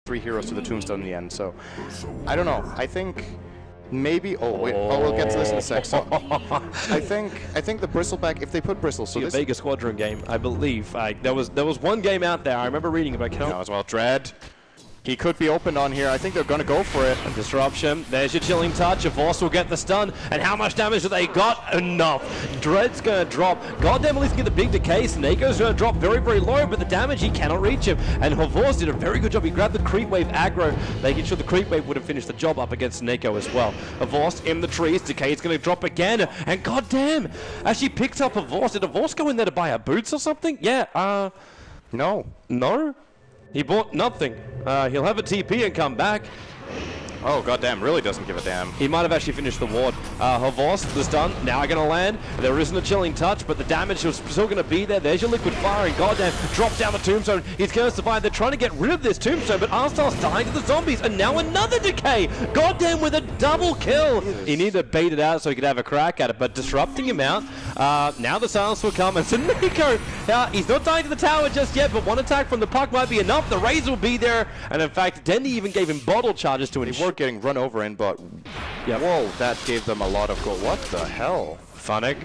3 heroes to the tombstone in the end. So I don't know. I think maybe. Oh wait. Oh, we'll get to this in a sec. So I think the bristleback. If they put bristles, so this Vega Squadron game, I believe. There was one game out there. I remember reading it, but I cannot. No, as well, Dread. He could be opened on here. I think they're going to go for it. Disruption. There's your chilling touch. Avos will get the stun. And how much damage have they got? Enough. Dread's going to drop. Goddamn, at least get the big decay. Snakeo's going to drop very, very low, but the damage, he cannot reach him. And Avos did a very good job. He grabbed the creep wave aggro, making sure the creep wave would have finished the job up against Snako as well. Avos in the trees. Decay's going to drop again. And goddamn, as she picks up Avos, did Avos go in there to buy her boots or something? Yeah, no. No? He bought nothing. He'll have a TP and come back. Oh, goddamn, really doesn't give a damn. He might have actually finished the ward. Havos, the stun, now going to land. There isn't a chilling touch, but the damage is still going to be there. There's your liquid fire, and goddamn, drops down the tombstone. He's going to survive. They're trying to get rid of this tombstone, but Arstar's dying to the zombies, and now another decay. Goddamn, with a double kill. He needed to bait it out so he could have a crack at it, but disrupting him out. Now the silence will come, and Nico, he's not dying to the tower just yet, but one attack from the puck might be enough. The Razor will be there, and in fact, Dendy even gave him bottle charges to ensure. Getting run over in, but yeah, whoa, that gave them a lot of gold. What the hell? Funnick.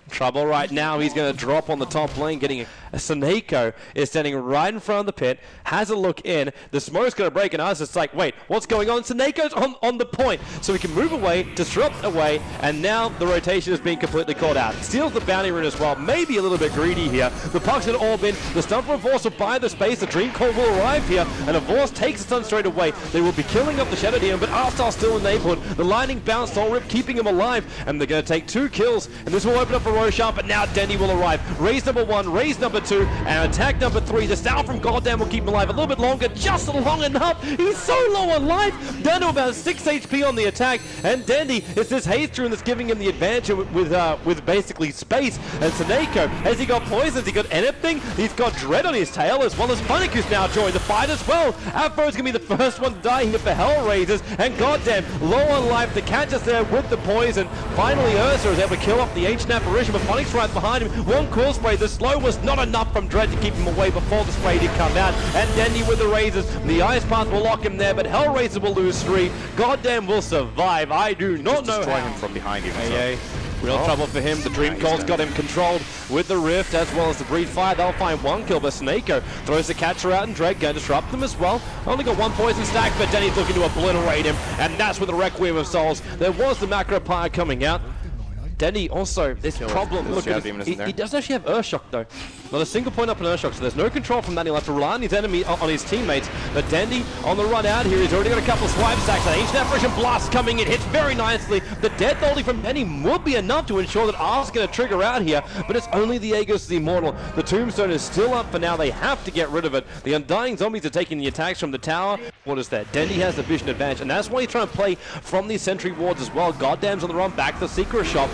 Trouble right now. He's going to drop on the top lane, getting a Saneko is standing right in front of the pit, has a look in. The smoke's going to break, and us it's like, wait, what's going on? Saneko's on the point, so he can move away, disrupt away, and now the rotation is being completely called out. Steals the bounty rune as well, maybe a little bit greedy here. The puck's going to orb in, the stun from Avos will buy the space, the Dream Call will arrive here, and Avos takes the stun straight away. They will be killing up the Shadow Demon, but Arstar's still in the neighborhood. The lightning bounce, Soul Rip keeping him alive, and they're going to take 2 kills, and this will open up for Roshan, but now Denny will arrive. Raise number 1, raise number 2, and attack number 3. The style from Goddamn will keep him alive a little bit longer, just long enough. He's so low on life, down to about 6 HP on the attack, and Dendy, it's this haste rune that's giving him the advantage with basically space. And Saneko, has he got poison? Has he got anything? He's got Dread on his tail, as well as Funnick, who's now joined the fight as well. Avro's gonna be the first one to die here for HellRaisers, and Goddamn, low on life, the catch is there with the poison. Finally, Ursa is able to kill off the H-Snap apparition, but Funnick's right behind him. One cool spray, the slow was not enough from Dread to keep him away before the spray did come out. And Dendy with the Razors, the Ice Path will lock him there, but HellRaiser will lose 3. Goddamn will survive. I do not know destroy how. Him from behind him. Real trouble for him. The Dream Call's got him controlled with the Rift as well as the Breed Fire. They'll find 1 kill, but Snako throws the catcher out, and Dread going to disrupt them as well. Only got 1 poison stack, but Denny's looking to obliterate him, and that's with the Requiem of Souls. There was the Macro Pyre coming out. Denny also, this problem, look at him, he does actually have Earthshock though. Not a single point up in Earthshock, so there's no control from that. He'll have to rely on his enemy, on his teammates. But Dendy on the run out here, he's already got a couple of swipe stacks. An Ancient Apparition Blast coming in, hits very nicely. The death holding from Denny would be enough to ensure that R's going to trigger out here, but it's only the Aegis the Immortal. The Tombstone is still up for now, they have to get rid of it. The Undying Zombies are taking the attacks from the tower. What is that? Dendy has the vision advantage, and that's why he's trying to play from these sentry wards as well. Goddamn's on the run back to the Secret Shop.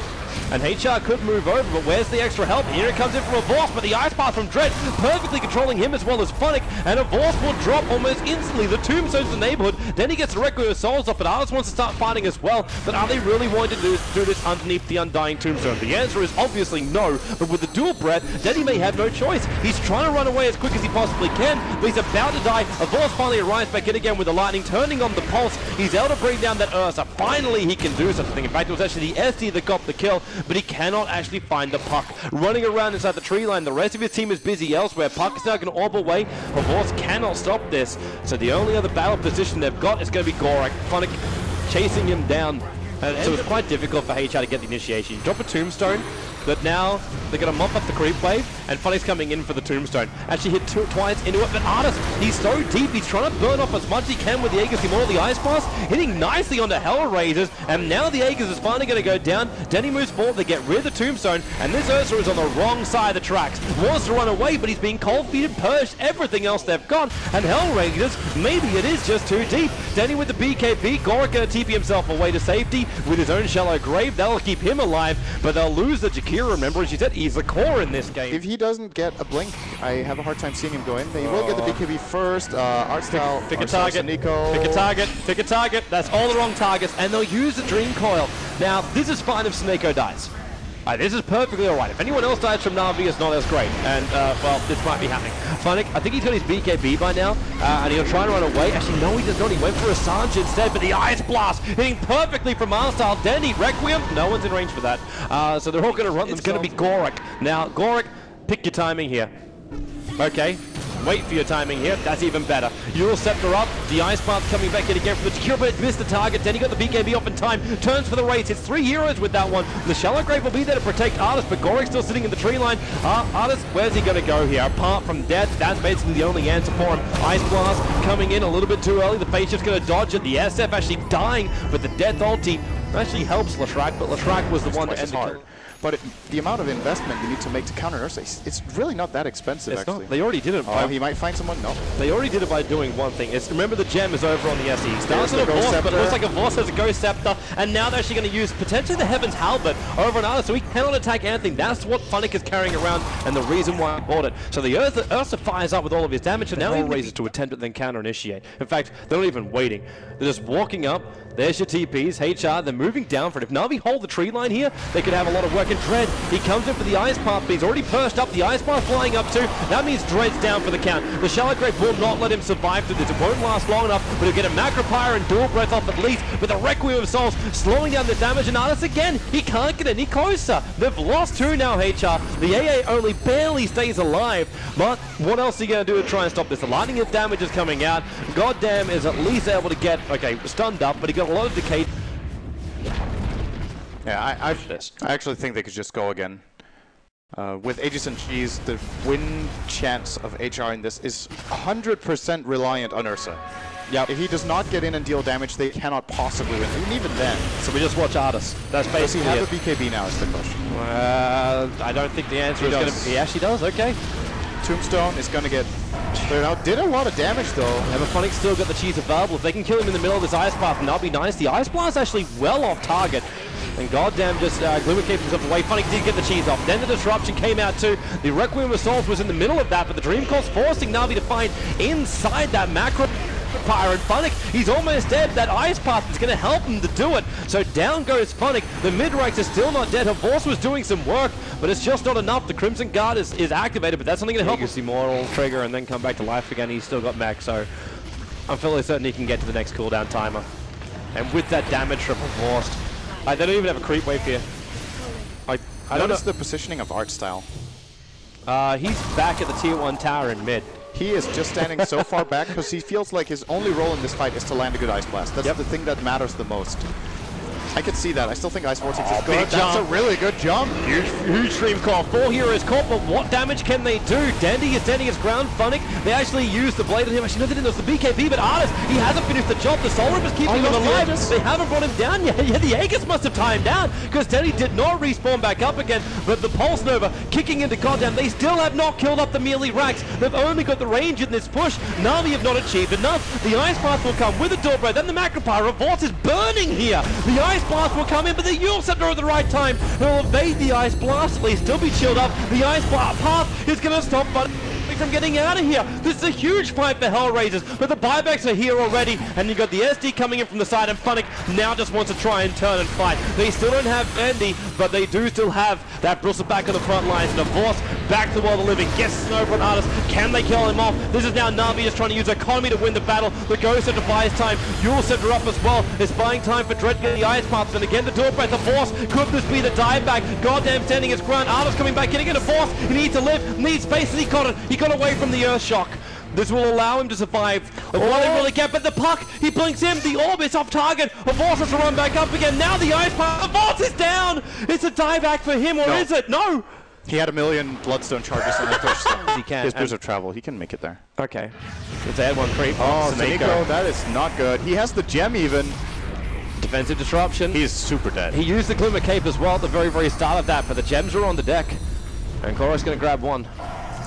And HR could move over, but where's the extra help? Here it comes in from Avos, but the Ice Path from Dread perfectly controlling him as well as Funnick, and Avos will drop almost instantly. The Tombstone's in the neighborhood. Then he gets the Requiem of Souls up, but Alice wants to start fighting as well. But are they really wanting to do this underneath the Undying Tombstone? The answer is obviously no, but with the dual breath, Denny may have no choice. He's trying to run away as quick as he possibly can, but he's about to die. Avos finally arrives back in again with the lightning, turning on the pulse. He's able to bring down that Ursa. Finally, he can do such a thing. In fact, it was actually the SD that got the kill, but he cannot actually find the puck. Running around inside the tree line, the rest of his team is busy elsewhere. Puck is now going to orb away. Avos cannot stop this, so the only other battle position they've got is going to be Gorak. Funnick chasing him down, and so it's quite difficult for HR to get the initiation. You drop a Tombstone, but now they're going to mop up the creep wave, and Funny's coming in for the Tombstone. Actually hit twice into it, but Artis, he's so deep, he's trying to burn off as much as he can with the Aegis Immortal, the Ice Pass, hitting nicely onto HellRaisers, and now the Aegis is finally going to go down. Denny moves forward, they get rid of the Tombstone, and this Ursa is on the wrong side of the tracks. Wants to run away, but he's being cold-feet, purged everything else they've got, and HellRaisers, maybe it is just too deep. Denny with the BKB, Gorak going to TP himself away to safety with his own shallow grave. That'll keep him alive, but they'll lose the Jakira. Remember, as you said, he's the core in this game. If he doesn't get a blink, I have a hard time seeing him go in. He will get the BKB first. Art style. Pick a target. Pick a target. Pick a target. That's all the wrong targets, and they'll use the Dream Coil. Now, this is fine if Snako dies. This is perfectly alright. If anyone else dies from Na'Vi, it's not as great. And, well, this might be happening. Funnick, I think he's got his BKB by now, and he'll try to run away. Actually, no, he does not. He went for a Sanj instead, but the Ice Blast hitting perfectly from our style. Denny, Requiem, no one's in range for that. So they're all going to run. It's going to be Gorik. Now, Gorik, pick your timing here. Okay. Wait for your timing here, that's even better. Euro Scepter up, the Ice Blast coming back in again from the secure, but missed the target. Then he got the BKB off in time, turns for the race. It's 3 heroes with that one. The Shallow Grave will be there to protect Artis, but Gorik's still sitting in the tree line. Artis, where's he going to go here? Apart from death, that's basically the only answer for him. Ice Blast coming in a little bit too early. The Face Shift's going to dodge it. The SF actually dying, but the Death ulti actually helps Leshrac, but Leshrac was the one that ended hard. But the amount of investment you need to make to counter Ursa, it's really not that expensive, it's actually. Not. They already did it. Oh, he might find someone? No. They already did it by doing one thing. Remember the gem is over on the SE. He starts with a Vorce, but it looks like a Vorce has a Ghost Scepter, and now they're actually going to use potentially the Heaven's Halberd over on Artis, so he cannot attack anything. That's what Funnick is carrying around, and the reason why he bought it. So the Ursa fires up with all of his damage, and now he raises to attempt it, then counter-initiate. In fact, they're not even waiting. They're just walking up. There's your TPs, HR, they're moving down for it. If Na'Vi hold the tree line here, they could have a lot of work. And Dread, he comes in for the Ice Path, but he's already perched up. The Ice Path flying up too. That means Dread's down for the count. The Shallow Grave will not let him survive through this. It won't last long enough, but he'll get a Macro Pyre and Dual Breath off at least, with a Requiem of Souls slowing down the damage. And Artis again, he can't get any closer. They've lost 2 now, HR. The AA only barely stays alive, but what else are you going to do to try and stop this? The lightning of damage is coming out. Goddamn is at least able to get, okay, stunned up, but he got a lot of decay. Yeah, I actually think they could just go again. With Aegis and Cheese, the win chance of HR in this is 100% reliant on Ursa. Yep. If he does not get in and deal damage, they cannot possibly win, and even then. So we just watch Artis. That's basically Does he have a BKB now is the question. I don't think the answer is going to be... He actually does, okay. Tombstone is going to get cleared out. Did a lot of damage though. Yeah, but Funnick still got the cheese available. If they can kill him in the middle of this Ice Path, that'll be nice. The Ice Blast actually well off target. And goddamn, just Glimmer keeps himself away. Funnick did get the cheese off. Then the disruption came out too. The Requiem of Souls was in the middle of that, but the Dream Course forcing Na'Vi to find inside that macro Pyre. And Funnick, he's almost dead. That Ice Path is going to help him to do it. So down goes Funnick. The mid-ranks are still not dead. Her Vorce was doing some work, but it's just not enough. The Crimson Guard is activated, but that's only going to help. Use Immortal trigger and then come back to life again. He's still got mech, so I'm fairly certain he can get to the next cooldown timer. And with that damage from Vorce, they don't even have a creep wave here. I don't know the positioning of art style. He's back at the tier 1 tower in mid. He is just standing so far back because he feels like his only role in this fight is to land a good Ice Blast. That's the thing that matters the most. I could see that. I still think Ice Vortex is good. That's a really good jump. Huge stream call. 4 heroes caught, but what damage can they do? Dandy is standing his ground. Funnick, they actually used the blade on him. Actually, no, they didn't. It was the BKB, but Artis, he hasn't finished the job. The Soul Rip is keeping him alive. They haven't brought him down yet. Yeah, the Aegis must have timed down because Dandy did not respawn back up again. But the Pulse Nova kicking into goddamn. They still have not killed up the melee racks. They've only got the range in this push. Na'Vi have not achieved enough. The Ice Blast will come with a Dual Breath. Then the Macro Pyre. Vorce is burning here. The Ice Blast will come in, but the Euro Scepter at the right time. They'll evade the Ice Blast. They still be chilled up. The Ice Blast path is going to stop from getting out of here. This is a huge fight for HellRaisers, but the buybacks are here already, and you got the SD coming in from the side, and Funnick now just wants to try and turn and fight. They still don't have Andy, but they do still have that Bristle back on the front lines, and a Vorce back to the world of living. Gets Snow on Artis. Can they kill him off? This is now Na'Vi just trying to use economy to win the battle. The Ghost Scepter buys time. Euro Scepter up as well. It's buying time for Dread getting the Ice Paths, and again the Dual Breath of Vorce. Could this be the dive back? Goddamn standing his ground. Artis coming back in again to Vorce. He needs to live, needs space, and he got it. He got away from the Earth Shock. This will allow him to survive. What they really get, but the puck, he blinks in, the orb is off target. Vorce has to run back up again. Now the Ice Path, Vorce is down. It's a dive back for him, or is it? No. He had 1,000,000 Bloodstone charges on that push. So he can. His boost of travel, he can make it there. Okay. Let's add one creep. Oh, Nico, that is not good. He has the gem even. Defensive disruption. He's super dead. He used the Glimmer Cape as well at the very, very start of that, but the gems are on the deck. And Korok's going to grab one.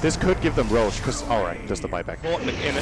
This could give them Roche, because, alright, just the buyback.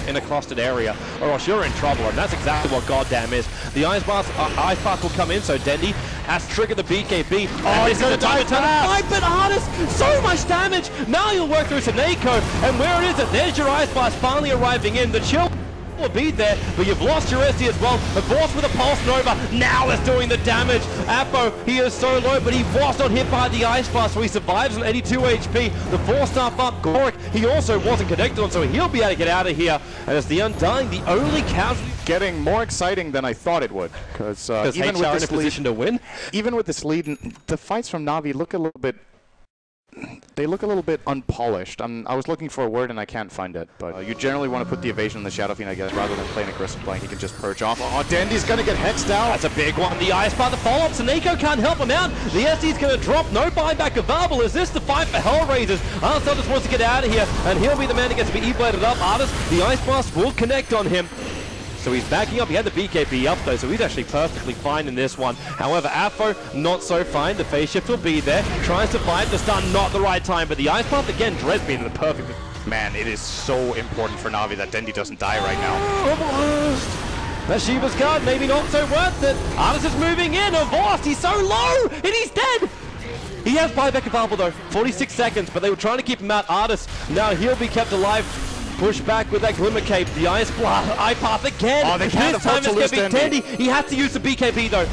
In a clustered area, or else you're in trouble, and that's exactly what Goddamn is. The Ice Path will come in, so Dendy has triggered the BKB. Oh, he's going to die fast! But Artis, so much damage! Now you'll work through Saneko, and where is it? There's your Ice Blast finally arriving in. The chill will be there, but you've lost your SD as well. The Force with a Pulse Nova now is doing the damage. Apo, he is so low, but he was not hit by the Ice Blast, so he survives on 82 HP. The 4-star up, Gorik, he also wasn't connected on, so he'll be able to get out of here. And it's the Undying, the only casualty. Getting more exciting than I thought it would, because even with this position to win. Even with this lead, the fights from Na'Vi look a little bit. They look a little bit unpolished. I was looking for a word and I can't find it, but you generally want to put the evasion on the Shadow Fiend, I guess, rather than playing aggressive playing. He can just purge off. Oh, Dandy's gonna get hexed out. That's a big one. The Ice Bar, the follow-up. Saneko can't help him out. The SD's gonna drop. No buyback available. Is this the fight for HellRaisers? Arsenal just wants to get out of here, and he'll be the man that gets to be E-bladed up. Artist, the Ice Blast will connect on him. So he's backing up. He had the BKB up though, so he's actually perfectly fine in this one. However, Afo, not so fine. The phase shift will be there. Tries to find the stun, not the right time. But the Ice Path, again, Dre's being in the perfect... Man, it is so important for Na'Vi that Dendi doesn't die right now. Almost. That Shiva's card, maybe not so worth it. Artis is moving in. Avast, he's so low, and he's dead. He has buyback available though. 46 seconds, but they were trying to keep him out. Artis, now he'll be kept alive. Push back with that Glimmer Cape, the Ice Blast, Eye Path again. Oh, they can't this time afford it's to going lose to be Tandy. He has to use the BKB though.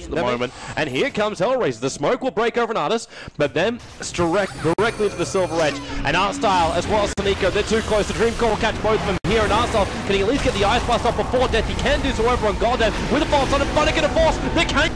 For the moment. And here comes HellRaisers. The smoke will break over an Artist, but then directly into the Silver Edge. And Artstyle as well as Saneko, they're too close. The Dream Core will catch both of them here, and Artstyle can he at least get the Ice Blast off before death. He can do so over on Goddamn with a false on it, but get a force. They can't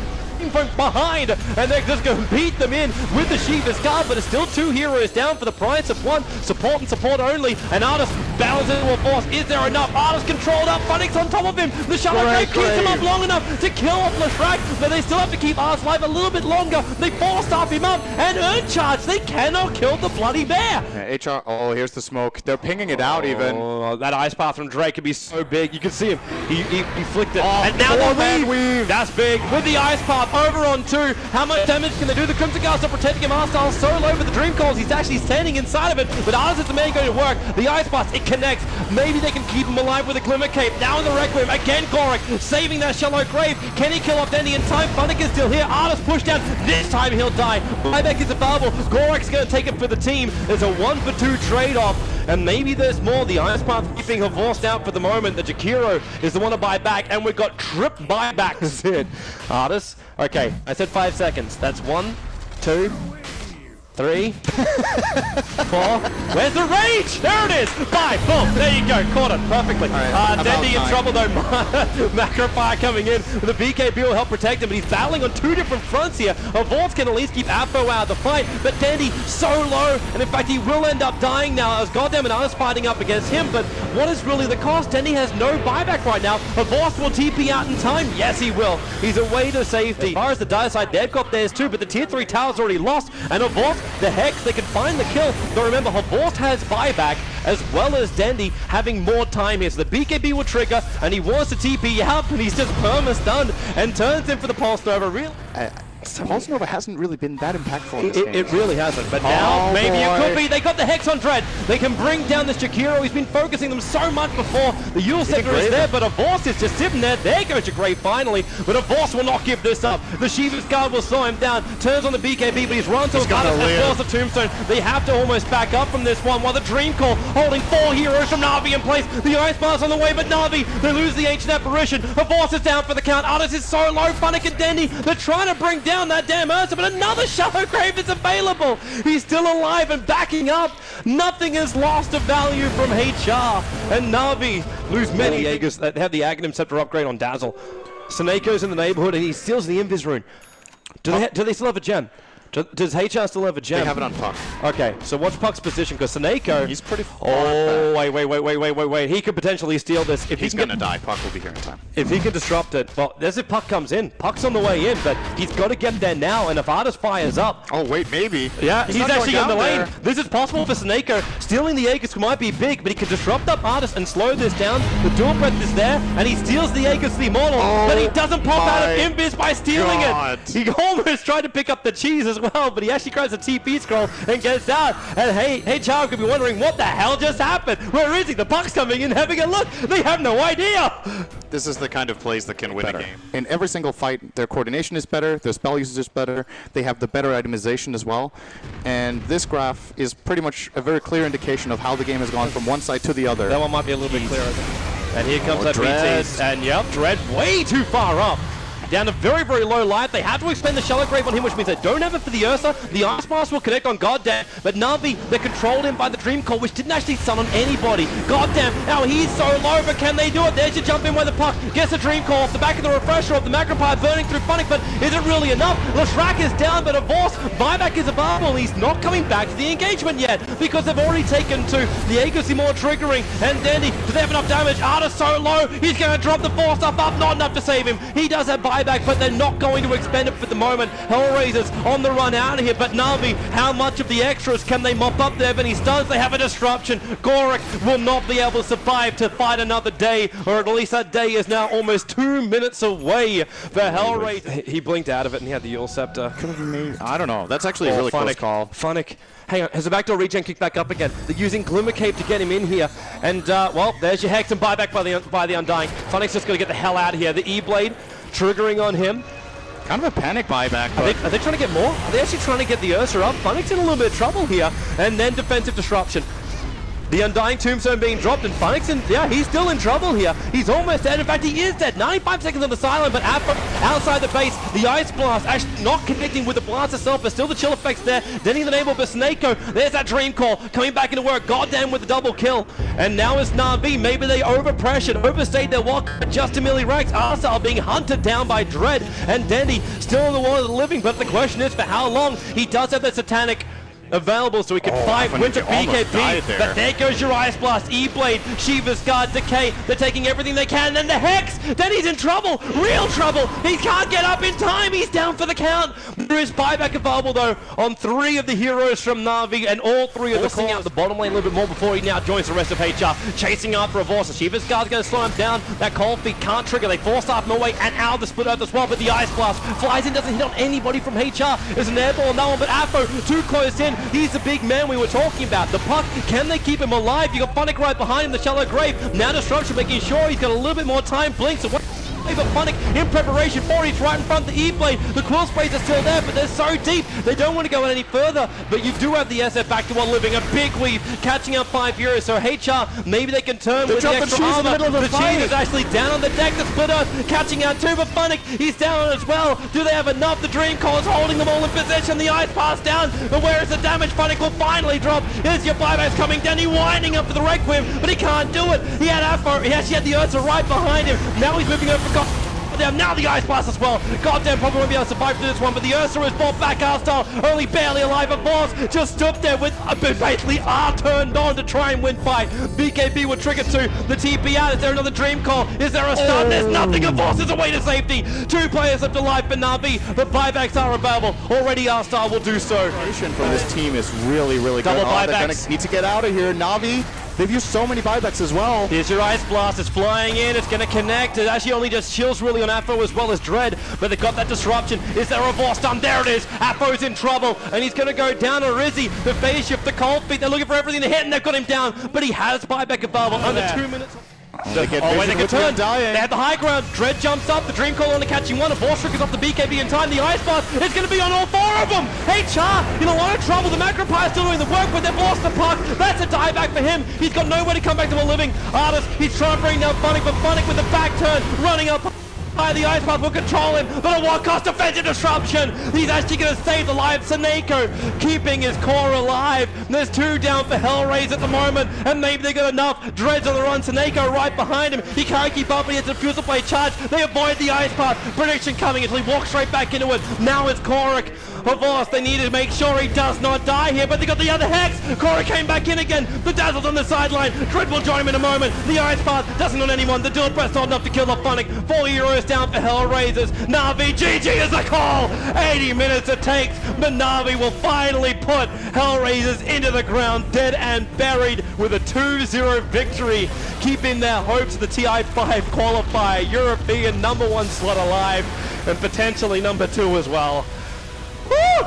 from behind, and they're just going to beat them in with the Shiva's card, but it's still 2 heroes down for the price of 1. Support and support only, and Artist battles into a force. Is there enough? Artist controlled up, Phoenix on top of him. The Shadow Grave keeps him up long enough to kill off Leshrac, but they still have to keep Artist alive a little bit longer. They force off him up, and Earn Charge. They cannot kill the bloody bear. Yeah, HR, oh, here's the smoke. They're pinging it out even. That Ice Path from Drake could be so big. You can see him. He flicked it. Oh, and now the weave. That's big. With the Ice Path over on 2. How much damage can they do? The Crimson Guards are protecting him. Arstyle so low with the Dream Calls. He's actually standing inside of it. But Artist is the man going to work. The Ice Blast, it connects. Maybe they can keep him alive with the Glimmer Cape. Now in the Requiem. Again, Gorik saving that Shallow Grave. Can he kill off Dendy in time? Funnick is still here. Artist pushed down. This time he'll die. Buyback is available. Gorik's going to take it for the team. There's a 1-for-2 trade-off. And maybe there's more. The Ice Path keeping her forced out for the moment. The Jakiro is the one to buy back. And we've got trip buybacks in. Artist. Okay, I said 5 seconds. That's 1, 2, 3, 4. Where's the rage? There it is. 5. Boom. There you go. Caught it perfectly. Right, Dendy in trouble though. Macro Fire coming in. The BKB will help protect him, but he's battling on 2 different fronts here. Avort can at least keep Apo out of the fight, but Dendy so low, and in fact he will end up dying now as Goddamn and Artist fighting up against him. But what is really the cost? Dendy has no buyback right now. Avort will TP out in time. Yes, he will. He's away to safety. As far as the dire side, they've got theirs too, but the tier 3 tower's already lost, and Avort, the Hex, they can find the kill. But remember, Havort has buyback as well as Dendy having more time here. So the BKB will trigger, and he wants to TP out, and he's just perma-stunned and turns in for the Pulse Nova. Real. Pulse Nova hasn't really been that impactful in this game. It really hasn't, but now maybe it could be. They got the Hex on Dread. They can bring down this Jakiro. He's been focusing them so much before. The Yule Scepter is there, but Avors is just sitting there. There goes Jakiro finally, but Avors will not give this up. The Shiva's guard will slow him down. Turns on the BKB, but he's run to a guard as well as the Tombstone. They have to almost back up from this one, while the Dream Call holding 4 heroes from Na'Vi in place. The Ice Bar's on the way, but Na'Vi, they lose the Ancient Apparition. Avors is down for the count. Artist is so low. Funnick and Dendy, they're trying to bring down that damn Ursa, but another Shallow Grave is available. He's still alive and backing up. Nothing is lost of value from HR, and Na'Vi lose many Jaegers that have the Aghanim Scepter upgrade on Dazzle. Saneko's in the neighborhood, and he steals the Invis Rune. Do they still have a gem? Does HR still have a gem? They have it on Puck. Okay, so what's Puck's position? Because Saneko... He's pretty far back. Wait. He could potentially steal this. If he's going to die, Puck will be here in time. If he can disrupt it, well, there's if Puck comes in. Puck's on the way in, but he's got to get there now, and if Artist fires up... Oh, wait, maybe. Yeah, he's actually in the lane. This is possible for Saneko. Stealing the Aegis might be big, but he can disrupt up Artist and slow this down. The dual breath is there, and he steals the Aegis to the Immortal, but he doesn't pop out of Invis by stealing it. He almost tried to pick up the cheese as as well, but he actually grabs a TP scroll and gets out. And hey, Child could be wondering what the hell just happened. Where is he? The Buck's coming in, having a look. They have no idea. This is the kind of plays that can win a game. In every single fight, their coordination is better, their spell usage is better, they have the better itemization as well. And this graph is pretty much a very clear indication of how the game has gone from one side to the other. That one might be a little bit clearer. And here comes that Dread. BT. And yep, Dread way too far up. Down to very, very low life. They have to expend the Shallow Grave on him, which means they don't have it for the Ursa. The Ice Blast will connect on Goddamn, but Na'Vi, they're controlled in by the Dream Coil, which didn't actually stun on anybody. Goddamn, now he's so low, but can they do it? There's your jump in where the puck gets the Dream Coil off the back of the refresher of the Magnifier burning through Funnick, but is it really enough? Lashrak is down, but Avos, buyback is available. He's not coming back to the engagement yet because they've already taken to the Aegis more triggering. And Dandy, do they have enough damage? Artis so low, he's going to drop the 4 stuff up, not enough to save him. He does have buyback, but they're not going to expend it for the moment. HellRaisers on the run out of here, but Na'Vi, how much of the extras can they mop up there? But he stuns, they have a disruption. Gorik will not be able to survive to fight another day, or at least that day is now almost 2 minutes away for HellRaisers. He blinked out of it and he had the Yule Scepter. Could have been me. I don't know. That's actually a really close call. Funnick. Hang on, has the backdoor regen kicked back up again? They're using Glimmer Cape to get him in here. And, well, there's your Hex and buyback by the Undying. Funnick's just going to get the hell out of here. The E-Blade triggering on him. Kind of a panic buyback. Are they trying to get more? Are they actually trying to get the Ursa up? Funnick's in a little bit of trouble here. And then defensive disruption. The Undying Tombstone being dropped, and Funnick's in, yeah, he's still in trouble here. He's almost dead. In fact, he is dead. 95 seconds on the silent, but outside the base, the Ice Blast actually not connecting with the blast itself, but still the chill effects there. Then he's enabled by Snako. There's that Dream Call coming back into work. Goddamn with the double kill. And now it's Na'Vi. Maybe they overpressured, overstayed their walk. Just Amelie Rex. Arsal being hunted down by Dread, and Dandy still in the War of the Living. But the question is, for how long? He does have the Satanic available, so he can fight with the BKB, but there goes your Ice Blast, E-Blade, Shiva's Guard, Decay, they're taking everything they can, and the Hex, then he's in trouble, real trouble, he can't get up in time, he's down for the count. There is buyback available though on 3 of the heroes from Na'Vi, and all 3 of the calls out the bottom lane a little bit more before he now joins the rest of HR, chasing after Avos. Shiva's Guard's going to slow him down, that cold feet can't trigger, they force up no way, and out of the split earth as well, but the Ice Blast flies in, doesn't hit on anybody from HR, there's an airball on that one, but Afro too close in. He's the big man we were talking about. The puck, can they keep him alive? You got Funnick right behind him, the Shallow Grave. Now Disruption making sure he's got a little bit more time. Blinks away. But Funnick in preparation for it. He's right in front of the E-Blade. The Quill Sprays are still there, but they're so deep. They don't want to go any further. But you do have the SF back to one living. A big weave catching up 5 heroes. So HR, maybe they can turn with the extra armor. The Cheese is actually down on the deck. The Split Earth catching out too, but Funnick, he's down as well. Do they have enough? The Dream Coil is holding them all in position. The Ice Pass down, but where is the damage? Funnick will finally drop. Here's your buybacks coming down. He's winding up for the Requiem, but he can't do it. He had Afro. He actually had the Ursa right behind him. Now he's moving over for now the Ice Blast as well. Goddamn, probably won't be able to survive through this one, but the Ursa is brought back. Arstal only barely alive. Of course, just stood there with basically R turned on to try and win fight. BKB will trigger to the TP out. Is there another Dream Call? Is there a stun? There's nothing. Of course, there's a way to safety. 2 players left alive for Na'Vi. The buybacks are available. Already Arstal will do so. From this team is really, really good. Double buybacks. They're gonna need to get out of here. Na'Vi, they've used so many buybacks as well. Here's your Ice Blast, it's flying in, it's going to connect. It actually only just chills really on Afro as well as Dread, but they've got that disruption. Is there a Vorce done? There it is. Afro's in trouble, and he's going to go down to Rizzy. The phase shift, the cold feet, they're looking for everything to hit, and they've got him down, but he has buyback available under 2 minutes. They get turn. They have the high ground. Dread jumps up. The Dream Call only catching one. A Vorce triggers off the BKB in time. The Ice Blast is going to be on all 4 of them. HR in a lot of trouble. The Macropie still doing the work, but they've lost the puck. That's a dieback for him. He's got nowhere to come back to a living. Artis, he's trying to bring down Funnick, but Funnick with the back turn, running up. The Ice Blast will control him, but at what cost? Offensive disruption. He's actually going to save the life of Snako, keeping his core alive. There's 2 down for HellRaisers at the moment, and maybe they got enough. Dread's on the run. Snako right behind him. He can't keep up, but he has a Fusel Blade charge. They avoid the Ice Blast. Prediction coming until he walks straight back into it. Now it's Korik. Avos, they need to make sure he does not die here, but they got the other Hex. Korik came back in again. The Dazzle's on the sideline. Dread will join him in a moment. The Ice Blast doesn't on anyone. The dual press not enough to kill the Funnick. 4 heroes down for HellRaisers. Na'Vi, GG is the call. 80 minutes it takes, but Na'Vi will finally put HellRaisers into the ground, dead and buried, with a 2-0 victory, keeping their hopes of the TI5 qualifier, European #1 slot alive, and potentially #2 as well. Woo!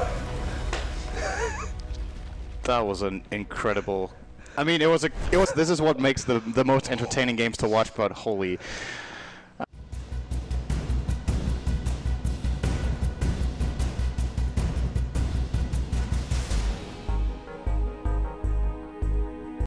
That was an incredible. I mean, this is what makes the most entertaining games to watch. But holy,